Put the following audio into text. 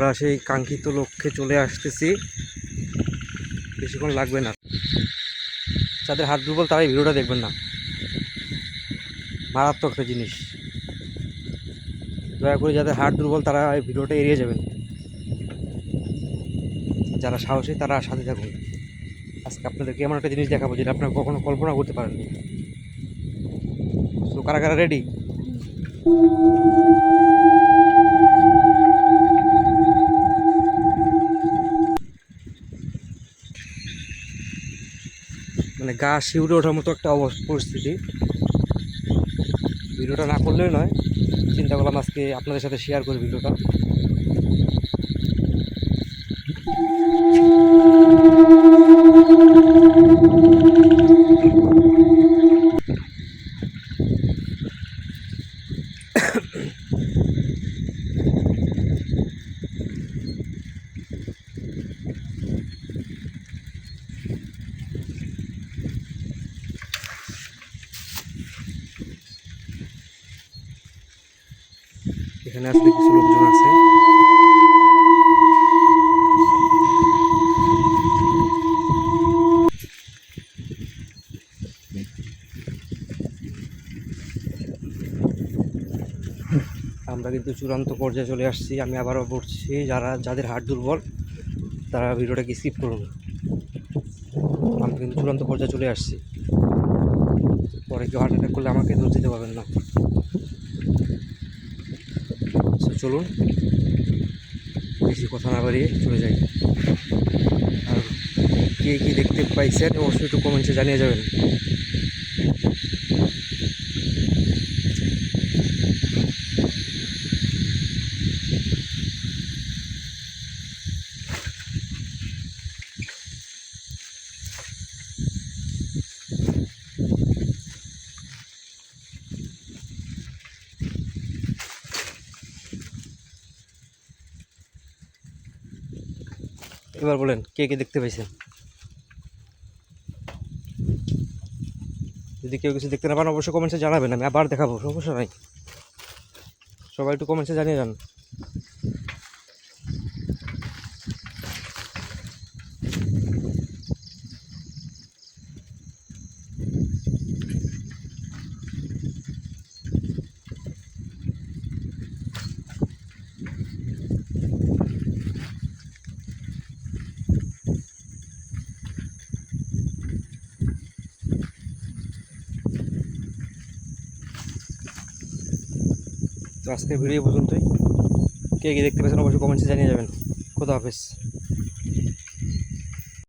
আমরা সেই কাঙ্ক্ষিত লক্ষ্যে চলে আসতেছি, বেশিক্ষণ লাগবে না। যাদের হাত দুর্বল তারা এই ভিডিওটা দেখবেন না, মারাত্মক একটা জিনিস। দয়া করে যাদের হাত দুর্বল তারা এই ভিডিওটা এড়িয়ে যাবেন, যারা সাহসী তারা সাথে থাকুন। আজকে আপনাদেরকে এমন একটা জিনিস দেখাবো যেটা আপনারা কখনো কল্পনা করতে পারেননি। তো কারা কারা রেডি? মানে গা শিউরে ওঠার মতো একটা পরিস্থিতি। ভিডিওটা না করলেই নয়, চিন্তা করলাম আজকে আপনাদের সাথে শেয়ার করি ভিডিওটা। এখানে আসলে কিছু লোকজন আছে। আমরা কিন্তু চূড়ান্ত পর্যায়ে চলে আসছি। আমি আবারও বলছি, যাদের হার্ট দুর্বল তারা ভিডিওটাকে স্কিপ করুন। আমরা কিন্তু চূড়ান্ত পর্যায়ে চলে আসছি, পরে কেউ হার্ট অ্যাটাক করলে আমাকে দোষ দিতে পারবেন না। চলুন, বেশি কথা না বাড়িয়ে চলে যাই। আর কে কী দেখতে পাইছেন অবশ্যই একটু কমেন্টসে জানিয়ে যাবেন। এবার বলেন কে কে দেখতে পাইছেন। যদি কেউ কিছু দেখতে না পান অবশ্যই কমেন্টসে জানাবেন, আমি আবার দেখাবো, সমস্যা নাই। সবাই একটু কমেন্টসে জানিয়ে যান। তো আজকের ভিডিও পর্যন্তই। কে কে দেখতে পেয়েছেন অবশ্যই কমেন্টসে জানিয়ে যাবেন। খোদা হাফেজ।